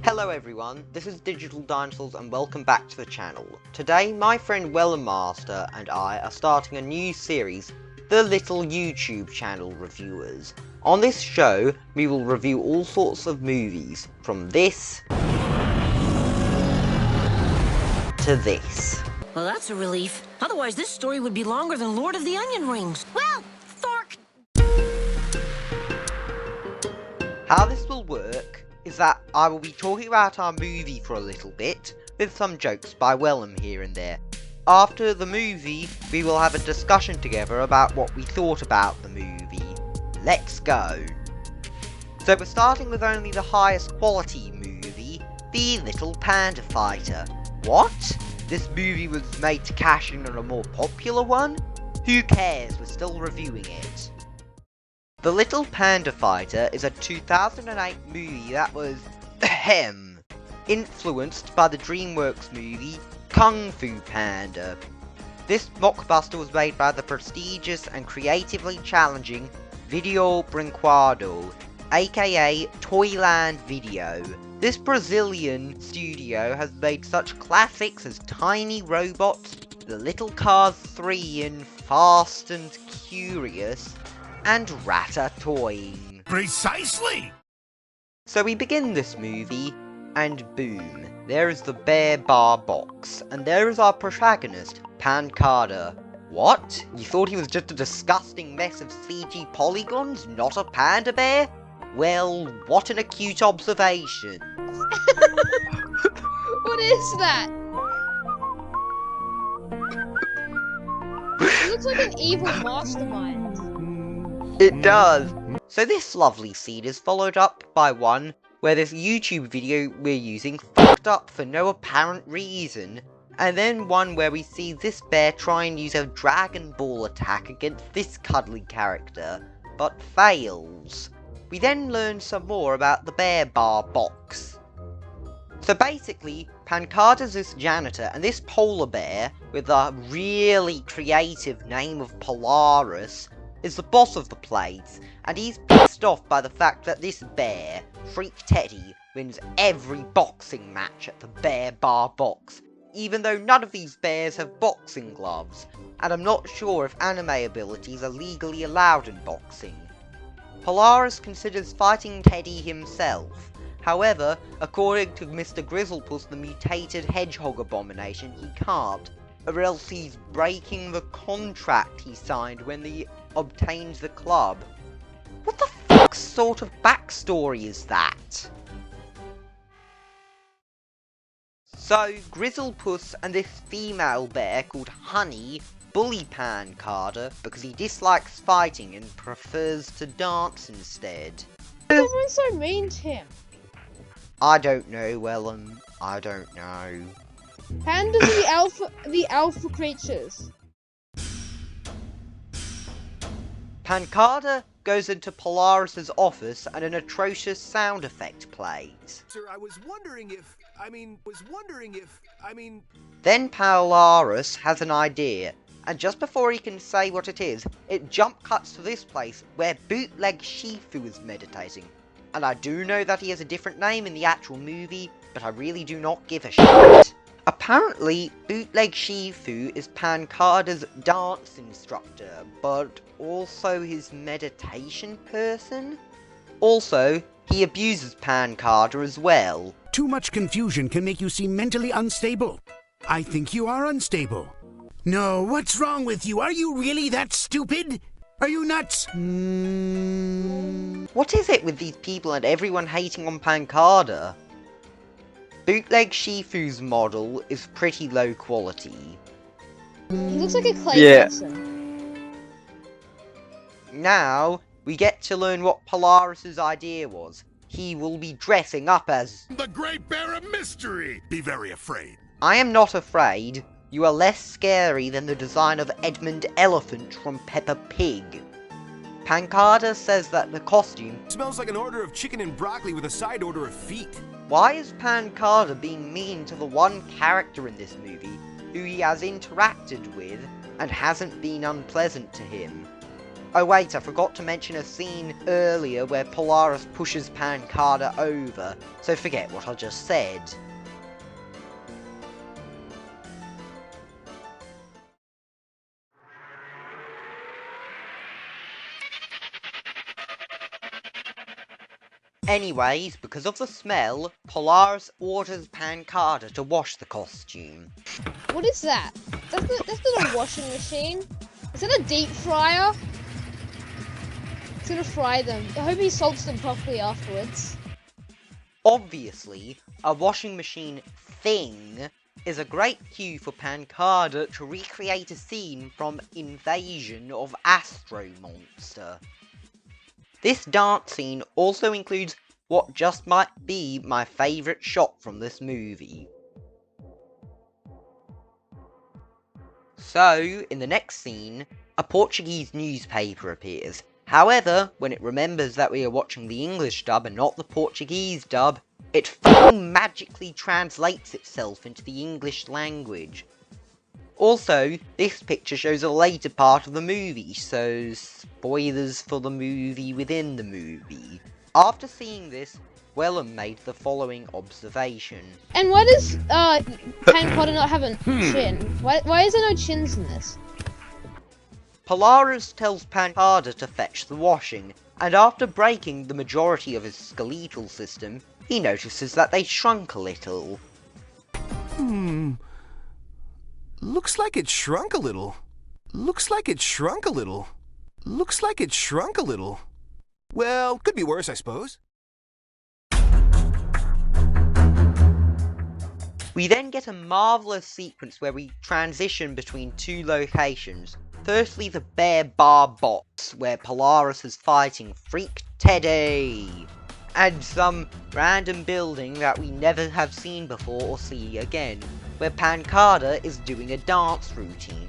Hello everyone, this is Digital Dinosaurs and welcome back to the channel. Today, my friend Wellom Master and I are starting a new series, the Little YouTube Channel Reviewers. On this show, we will review all sorts of movies, from this to this. Well, that's a relief. Otherwise, this story would be longer than Lord of the Onion Rings. Well, Thork! How this will work is that I will be talking about our movie for a little bit, with some jokes by Wellom here and there. After the movie, we will have a discussion together about what we thought about the movie. Let's go! So we're starting with only the highest quality movie, the Little Panda Fighter. What? This movie was made to cash in on a more popular one? Who cares, we're still reviewing it. The Little Panda Fighter is a 2008 movie that was, influenced by the DreamWorks movie Kung Fu Panda. This blockbuster was made by the prestigious and creatively challenging Video Brinquedo, aka Toyland Video. This Brazilian studio has made such classics as Tiny Robots, The Little Cars 3 and Fast and Curious, and Ratatouille. Precisely! So we begin this movie, and boom, there is the bear bar box, and there is our protagonist, Pancada. What? You thought he was just a disgusting mess of CG polygons, not a panda bear? Well, what an acute observation. What is that? It looks like an evil mastermind. It does. So this lovely scene is followed up by one where this YouTube video we're using fucked up for no apparent reason. And then one where we see this bear try and use a Dragon Ball attack against this cuddly character, but fails. We then learn some more about the bear bar box. So basically, Pancada's this janitor, and this polar bear, with a really creative name of Polaris, is the boss of the place, and he's pissed off by the fact that this bear, Freak Teddy, wins every boxing match at the bear bar box, even though none of these bears have boxing gloves, and I'm not sure if anime abilities are legally allowed in boxing. Polaris considers fighting Teddy himself. However, according to Mr. Grizzlepuss, the mutated hedgehog abomination, he can't, or else he's breaking the contract he signed when he obtained the club. What the fuck sort of backstory is that? So, Grizzlepuss and this female bear called Honey bully Pancada because he dislikes fighting and prefers to dance instead. Everyone's so mean to him. I don't know, Wellom. I don't know. Pandas are the alpha creatures. Pancada goes into Polaris's office and an atrocious sound effect plays. Sir, I was wondering if, Then Polaris has an idea, and just before he can say what it is, it jump cuts to this place where Bootleg Shifu is meditating. And I do know that he has a different name in the actual movie, but I really do not give a shit. Apparently, Bootleg Shifu is Pancada's dance instructor, but also his meditation person? Also, he abuses Pancada as well. Too much confusion can make you seem mentally unstable. I think you are unstable. No, what's wrong with you? Are you really that stupid? Are you nuts? What is it with these people and everyone hating on Pancada? Bootleg Shifu's model is pretty low quality. He looks like a clay person. Now, we get to learn what Polaris's idea was. He will be dressing up as the Great Bear of Mystery! Be very afraid. I am not afraid. You are less scary than the design of Edmund Elephant from Peppa Pig. Pancada says that the costume smells like an order of chicken and broccoli with a side order of feet. Why is Pancada being mean to the one character in this movie who he has interacted with and hasn't been unpleasant to him? Oh wait, I forgot to mention a scene earlier where Polaris pushes Pancada over, so forget what I just said. Anyways, because of the smell, Polaris orders Pancada to wash the costume. What is that? That's not a washing machine. Is that a deep fryer? It's gonna fry them. I hope he salts them properly afterwards. Obviously, a washing machine thing is a great cue for Pancada to recreate a scene from Invasion of Astro Monster. This dance scene also includes what just might be my favourite shot from this movie. So, in the next scene, a Portuguese newspaper appears. However, when it remembers that we are watching the English dub and not the Portuguese dub, it fucking magically translates itself into the English language. Also, this picture shows a later part of the movie, so spoilers for the movie within the movie. After seeing this, Wellom made the following observation. And why does Pancada not have a chin? Why is there no chins in this? Polaris tells Pancada to fetch the washing, and after breaking the majority of his skeletal system, he notices that they shrunk a little. Looks like it shrunk a little. Looks like it shrunk a little. Looks like it shrunk a little. Well, could be worse, I suppose. We then get a marvellous sequence where we transition between two locations. Firstly, the Bear Bar box, where Polaris is fighting Freak Teddy, and some random building that we never have seen before or see again, where Pancada is doing a dance routine.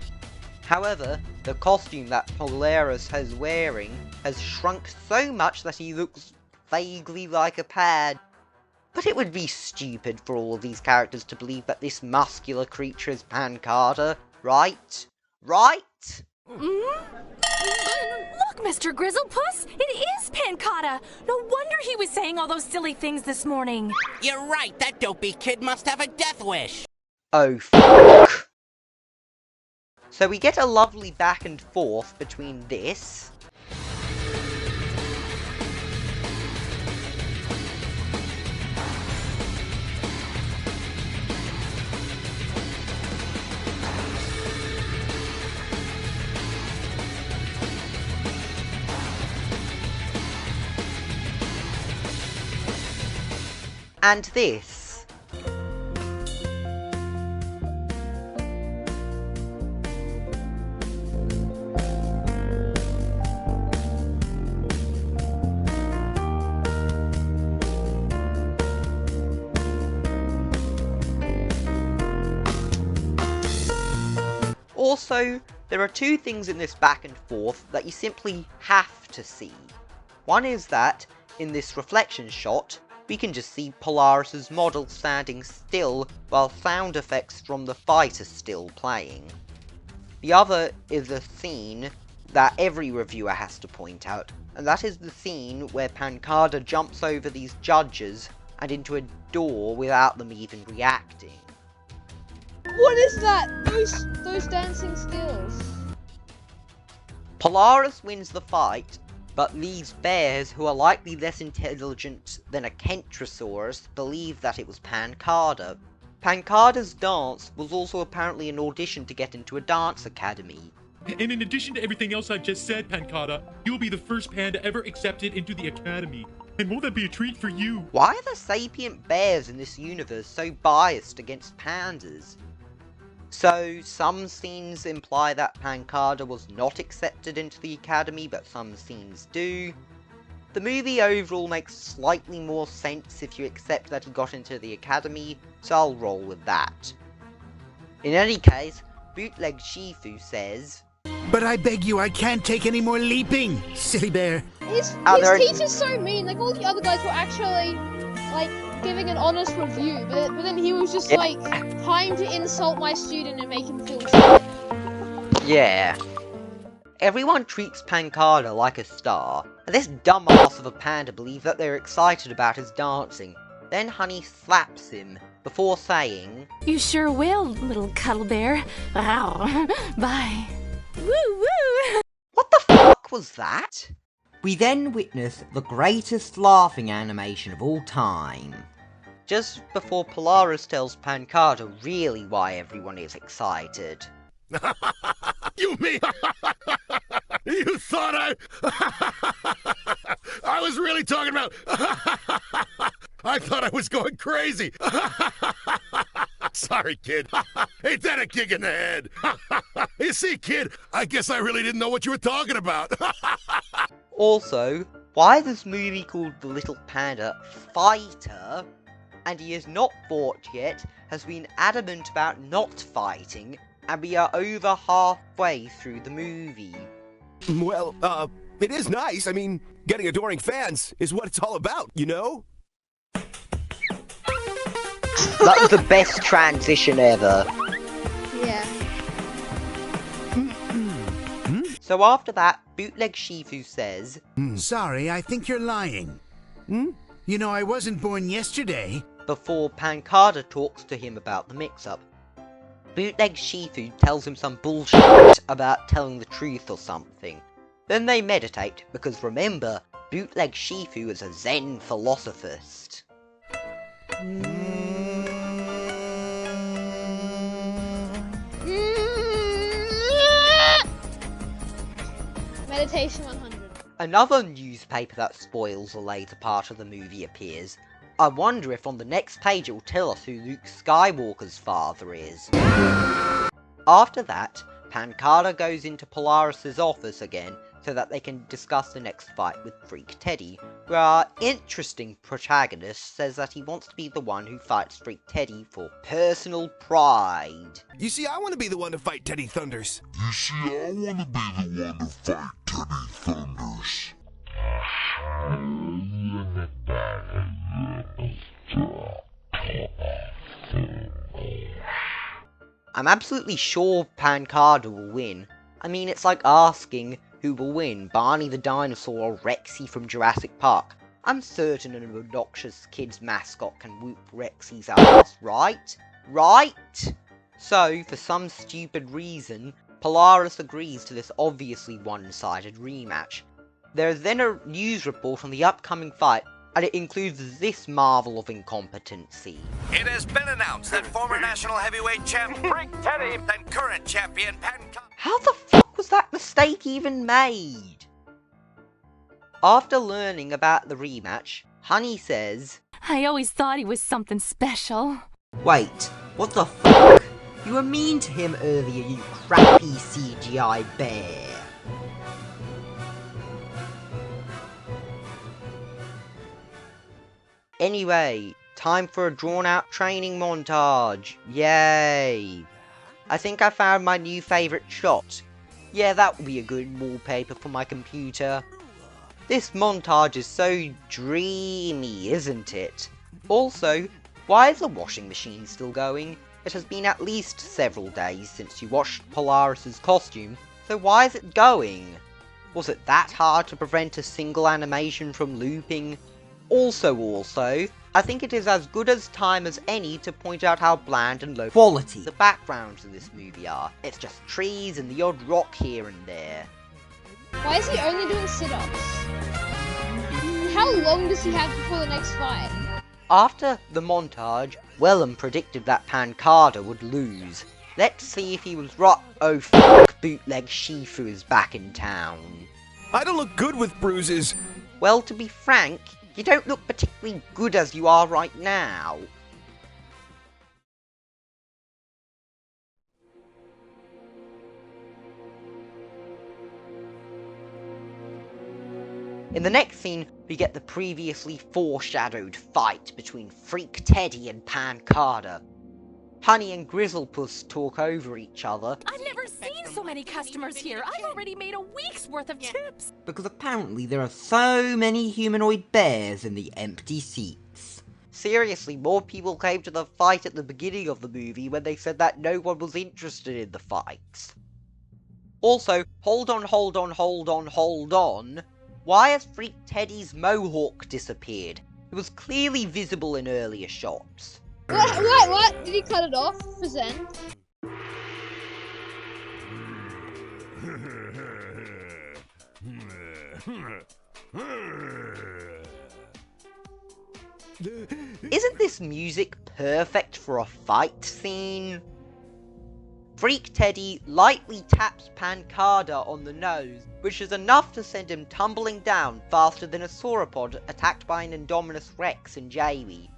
However, the costume that Polaris is wearing has shrunk so much that he looks vaguely like a pad. But it would be stupid for all of these characters to believe that this muscular creature is Pancada, right? Right? Look, Mr. Grizzlepuss, it is Pancada. No wonder he was saying all those silly things this morning. You're right, that dopey kid must have a death wish. Oh fuck. So we get a lovely back and forth between this and this. Also, there are two things in this back and forth that you simply have to see. One is that, in this reflection shot, we can just see Polaris's model standing still while sound effects from the fight are still playing. The other is a scene that every reviewer has to point out, and that is the scene where Pancada jumps over these judges and into a door without them even reacting. What is that? Those dancing skills. Polaris wins the fight, but these bears, who are likely less intelligent than a Kentrosaurus, believe that it was Pancada. Pancada's dance was also apparently an audition to get into a dance academy. And in addition to everything else I just said, Pancada, you'll be the first panda ever accepted into the academy. And won't that be a treat for you? Why are the sapient bears in this universe so biased against pandas? So, some scenes imply that Pancada was not accepted into the academy, but some scenes do. The movie overall makes slightly more sense if you accept that he got into the academy, so I'll roll with that. In any case, Bootleg Shifu says, But I beg you, I can't take any more leaping, silly bear. His teacher's so mean. Like, all the other guys were actually, like, giving an honest review, but then he was just like, time to insult my student and make him feel bad. yeah. Everyone treats Pancada like a star, and this dumbass of a panda believes that they're excited about his dancing. Then Honey slaps him, before saying, You sure will, little cuddle bear. Bye. Woo woo! "What the fuck was that?" We then witness the greatest laughing animation of all time. Just before Polaris tells Pancada really why everyone is excited. You mean? You thought I was really talking about... I thought I was going crazy. Sorry, kid. Ain't that a kick in the head? You see, kid, I guess I really didn't know what you were talking about. Also, why is this movie called The Little Panda Fighter? And he has not fought yet, has been adamant about not fighting, and we are over halfway through the movie. Well, it is nice. I mean, getting adoring fans is what it's all about, you know? That was the best transition ever. Yeah. So after that, Bootleg Shifu says, Sorry, I think you're lying. You know, I wasn't born yesterday. Before Pancada talks to him about the mix-up. Bootleg Shifu tells him some bullshit about telling the truth or something. Then they meditate, because remember, Bootleg Shifu is a Zen philosophist. Meditation 100. Another newspaper that spoils a later part of the movie appears. I wonder if on the next page it will tell us who Luke Skywalker's father is. After that, Pancada goes into Polaris' office again so that they can discuss the next fight with Freak Teddy, where our interesting protagonist says that he wants to be the one who fights Freak Teddy for personal pride. You see, I want to be the one to fight Teddy Thunders. I'm absolutely sure Pancada will win. I mean, it's like asking who will win, Barney the dinosaur or Rexy from Jurassic Park. I'm certain an obnoxious kid's mascot can whoop Rexy's ass, right? Right? So, for some stupid reason, Polaris agrees to this obviously one-sided rematch. There is then a news report on the upcoming fight, and it includes this marvel of incompetency. It has been announced that former national heavyweight champ Freak Teddy and current champion Pancada... How the fuck was that mistake even made? After learning about the rematch, Honey says, I always thought he was something special. Wait, what the fuck? You were mean to him earlier, you crappy CGI bear. Anyway, time for a drawn-out training montage. Yay! I think I found my new favourite shot. Yeah, that would be a good wallpaper for my computer. This montage is so dreamy, isn't it? Also, why is the washing machine still going? It has been at least several days since you washed Polaris' costume, so why is it going? Was it that hard to prevent a single animation from looping? Also, I think it is as good as time as any to point out how bland and low quality the backgrounds of this movie are. It's just trees and the odd rock here and there. Why is he only doing sit-ups? How long does he have before the next fight? After the montage, Wellom predicted that Pancada would lose. Let's see if he was right. Oh fuck, Bootleg Shifu is back in town. I don't look good with bruises. Well, to be frank, you don't look particularly good as you are right now. In the next scene, we get the previously foreshadowed fight between Freak Teddy and Pancada. Honey and Grizzlepuss talk over each other. I've never seen so many customers here. I've already made a week's worth of tips. Because apparently there are so many humanoid bears in the empty seats. Seriously, more people came to the fight at the beginning of the movie when they said that no one was interested in the fights. Also, hold on. Why has Freak Teddy's mohawk disappeared? It was clearly visible in earlier shots. What? Did he cut it off for Zen? Isn't this music perfect for a fight scene? Freak Teddy lightly taps Pancada on the nose, which is enough to send him tumbling down faster than a sauropod attacked by an Indominus Rex in Jamie.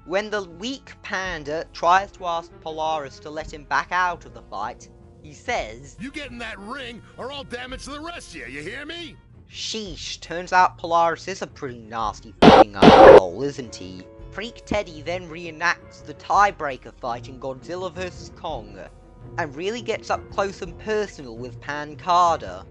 When the weak panda tries to ask Polaris to let him back out of the fight, he says, "You get in that ring or I'll damage the rest of you, you hear me?" Sheesh, turns out Polaris is a pretty nasty f***ing asshole, isn't he? Freak Teddy then reenacts the tiebreaker fight in Godzilla vs. Kong, and really gets up close and personal with Pancada.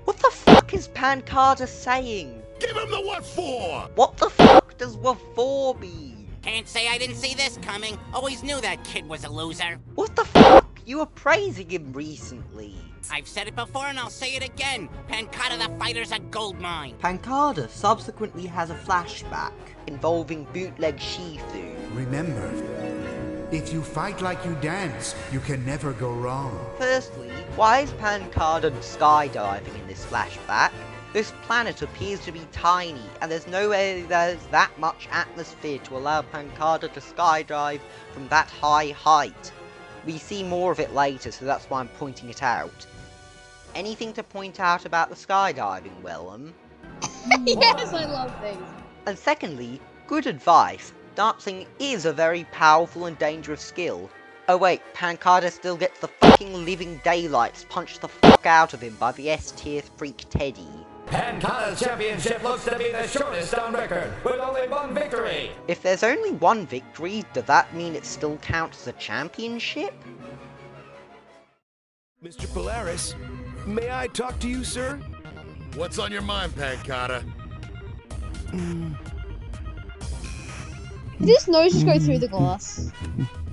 What the fuck is Pancada saying? Give him the what for! What the fuck does what for mean? Can't say I didn't see this coming. Always knew that kid was a loser. What the fuck? You were praising him recently. I've said it before and I'll say it again. Pancada the Fighter's a goldmine. Pancada subsequently has a flashback involving Bootleg Shifu. Remember, if you fight like you dance, you can never go wrong. Firstly, why is Pancada skydiving in this flashback? This planet appears to be tiny, and there's no way there's that much atmosphere to allow Pancada to skydive from that high height. We see more of it later, so that's why I'm pointing it out. Anything to point out about the skydiving, Wellom? Yes, I love these. And secondly, good advice. Dancing is a very powerful and dangerous skill. Oh wait, Pancada still gets the fucking living daylights punched the fuck out of him by the S-tier Freak Teddy. Pancada's championship looks to be the shortest on record, with only one victory! If there's only one victory, does that mean it still counts as a championship? Mr. Polaris, may I talk to you, sir? What's on your mind, Pancada? Did his nose just go through the glass?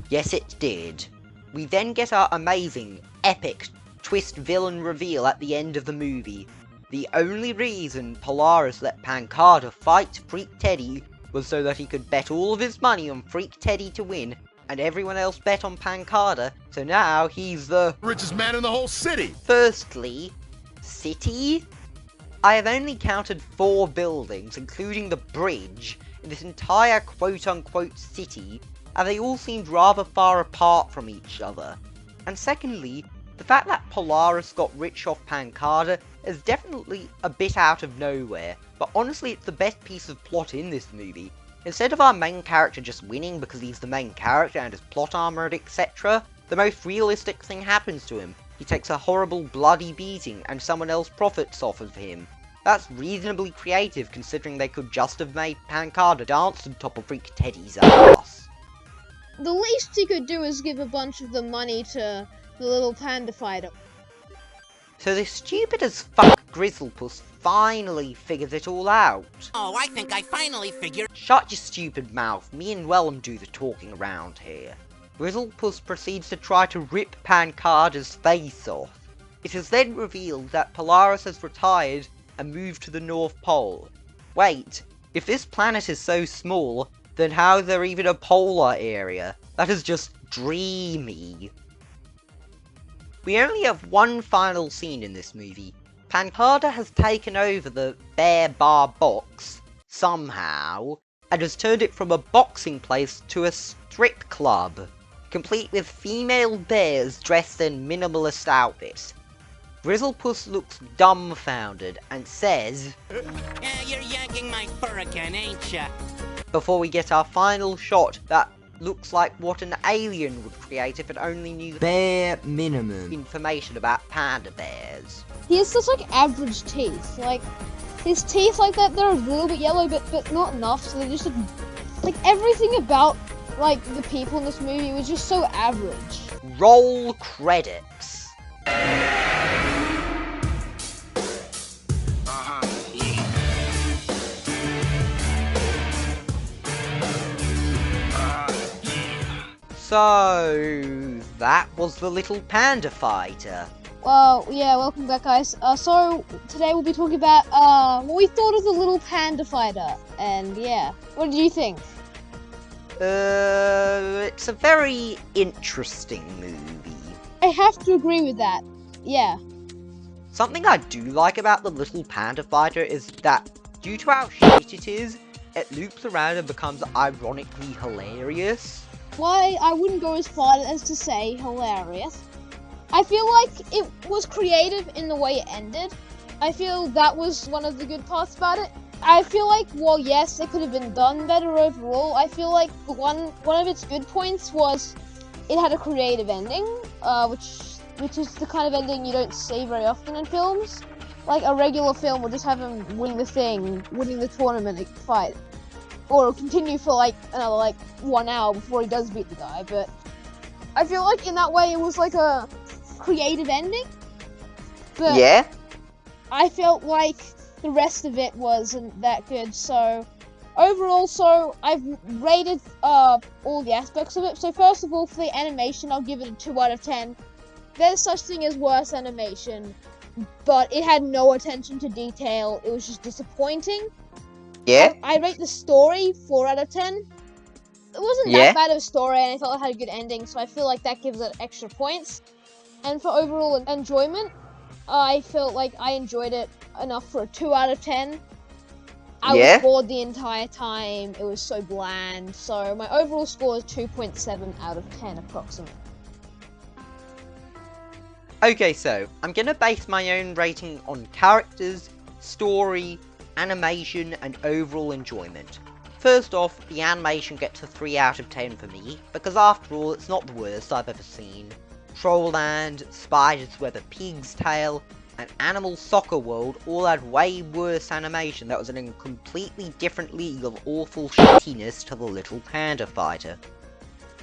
Yes, it did. We then get our amazing, epic twist villain reveal at the end of the movie. The only reason Polaris let Pancada fight Freak Teddy was so that he could bet all of his money on Freak Teddy to win, and everyone else bet on Pancada, so now he's the richest man in the whole city! Firstly, city? I have only counted 4 buildings, including the bridge, in this entire quote-unquote city, and they all seemed rather far apart from each other. And secondly, the fact that Polaris got rich off Pancada is definitely a bit out of nowhere, but honestly it's the best piece of plot in this movie. Instead of our main character just winning because he's the main character and is plot armored, etc., the most realistic thing happens to him. He takes a horrible bloody beating and someone else profits off of him. That's reasonably creative considering they could just have made Pancada dance on top of Freak Teddy's ass. The least he could do is give a bunch of the money to the Little Panda Fighter. So this stupid as fuck Grizzlepuss finally figures it all out. Oh, I think I finally figured. Shut your stupid mouth, me and Wellom do the talking around here. Grizzlepuss proceeds to try to rip Pancada's face off. It is then revealed that Polaris has retired and moved to the North Pole. Wait, if this planet is so small, then how is there even a polar area? That is just dreamy. We only have one final scene in this movie. Pancada has taken over the Bear Bar box, somehow, and has turned it from a boxing place to a strip club, complete with female bears dressed in minimalist outfits. Grizzlepuss looks dumbfounded and says, You're yanking my fur again, ain't ya? Before we get our final shot that looks like what an alien would create if it only knew bare minimum information about panda bears. He has such like average teeth. Like his teeth like that, they're a little bit yellow, but not enough. So they're just like everything about like the people in this movie was just so average. Roll credits. So, that was the Little Panda Fighter. Well, yeah, welcome back, guys. So, today we'll be talking about, what we thought of the Little Panda Fighter. And, yeah, what did you think? It's a very interesting movie. I have to agree with that. Yeah. Something I do like about the Little Panda Fighter is that, due to how shit it is, it loops around and becomes ironically hilarious. Why, I wouldn't go as far as to say hilarious. I feel like it was creative in the way it ended. I feel that was one of the good parts about it. I feel like, well, yes, it could have been done better overall. I feel like one of its good points was it had a creative ending, which is the kind of ending you don't see very often in films. Like, a regular film will just have him winning the tournament fight. Or continue for, like, another, 1 hour before he does beat the guy, but I feel like in that way it was like a creative ending. But yeah? I felt like the rest of it wasn't that good, so overall, I've rated all the aspects of it. So first of all, for the animation, I'll give it a 2 out of 10. There's such thing as worse animation, but it had no attention to detail. It was just disappointing. Yeah? I rate the story 4 out of 10. It wasn't that bad of a story, and I felt it had a good ending, so I feel like that gives it extra points. And for overall enjoyment, I felt like I enjoyed it enough for a 2 out of 10. I was bored the entire time. It was so bland. So my overall score is 2.7 out of 10 approximately. Okay, so I'm gonna base my own rating on characters, story, animation, and overall enjoyment. First off, the animation gets a 3 out of 10 for me, because after all, it's not the worst I've ever seen. Trollland, Spiders Web a Pig's Tail, and Animal Soccer World all had way worse animation that was in a completely different league of awful shittiness to the Little Panda Fighter.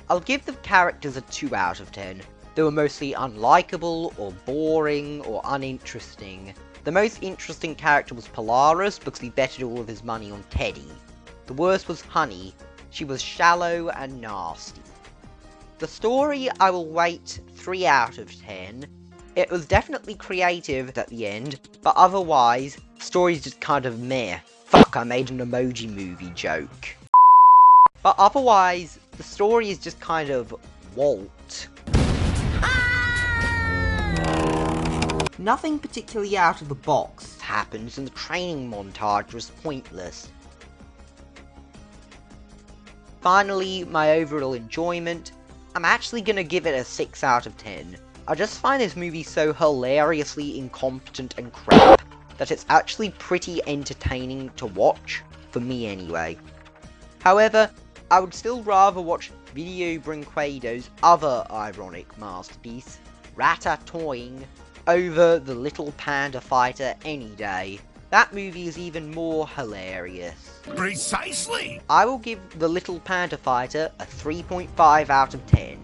I'll give the characters a 2 out of 10. They were mostly unlikable, or boring, or uninteresting. The most interesting character was Polaris, because he betted all of his money on Teddy. The worst was Honey. She was shallow and nasty. The story I will rate 3 out of 10. It was definitely creative at the end, but otherwise, the story's just kind of meh. Fuck, I made an emoji movie joke. But otherwise, the story is just kind of Walt. Nothing particularly out of the box happens, and the training montage was pointless. Finally, my overall enjoyment. I'm actually gonna give it a 6 out of 10. I just find this movie so hilariously incompetent and crap that it's actually pretty entertaining to watch, for me anyway. However, I would still rather watch Video Brinquedo's other ironic masterpiece, Ratatouille, over the Little Panda Fighter any day. That movie is even more hilarious. Precisely! I will give the Little Panda Fighter a 3.5 out of 10.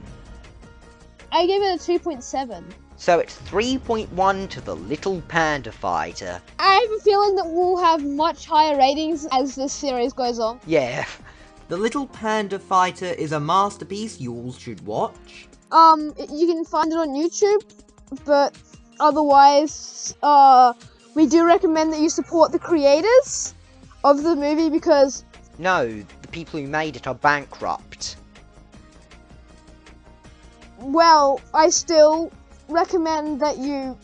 I gave it a 2.7. So it's 3.1 to the Little Panda Fighter. I have a feeling that we'll have much higher ratings as this series goes on. Yeah. The Little Panda Fighter is a masterpiece you all should watch. You can find it on YouTube, but otherwise, we do recommend that you support the creators of the movie because... No, the people who made it are bankrupt. Well, I still recommend that you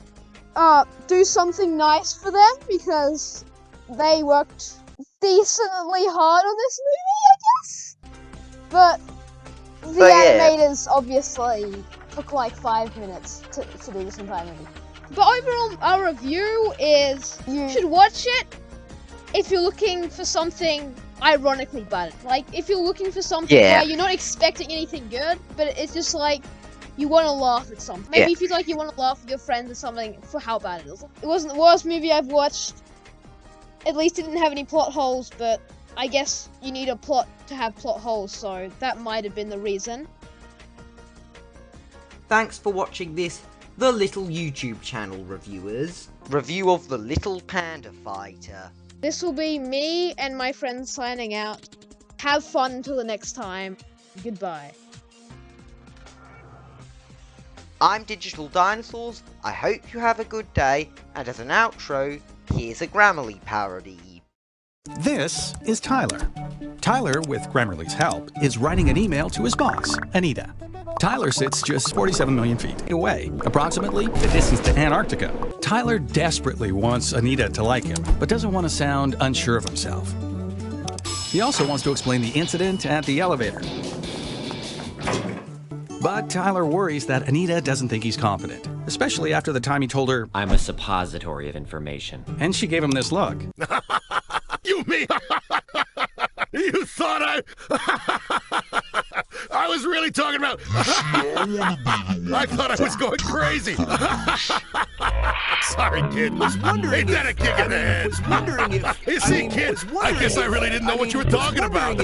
do something nice for them because they worked decently hard on this movie, I guess. But the animators obviously took like 5 minutes to do this entire movie. But overall, our review is you should watch it if you're looking for something ironically bad. Like, if you're looking for something where you're not expecting anything good, but it's just like, you want to laugh at something. Maybe if you like you want to laugh with your friends or something for how bad it is. It wasn't the worst movie I've watched. At least it didn't have any plot holes, but I guess you need a plot to have plot holes, so that might have been the reason. Thanks for watching this The Little YouTube channel, reviewers. Review of the Little Panda Fighter. This will be me and my friends signing out. Have fun until the next time. Goodbye. I'm Digital Dinosaurs, I hope you have a good day, and as an outro, here's a Grammarly parody. This is Tyler. Tyler, with Grammarly's help, is writing an email to his boss, Anita. Tyler sits just 47 million feet away, approximately the distance to Antarctica. Tyler desperately wants Anita to like him, but doesn't want to sound unsure of himself. He also wants to explain the incident at the elevator. But Tyler worries that Anita doesn't think he's confident, especially after the time he told her, "I'm a suppository of information." And she gave him this look. You mean? You thought I was really talking about... I thought I was going crazy. Sorry, kid. Ain't that a kick in the head? You see, kid, I guess I really didn't know what you were talking about.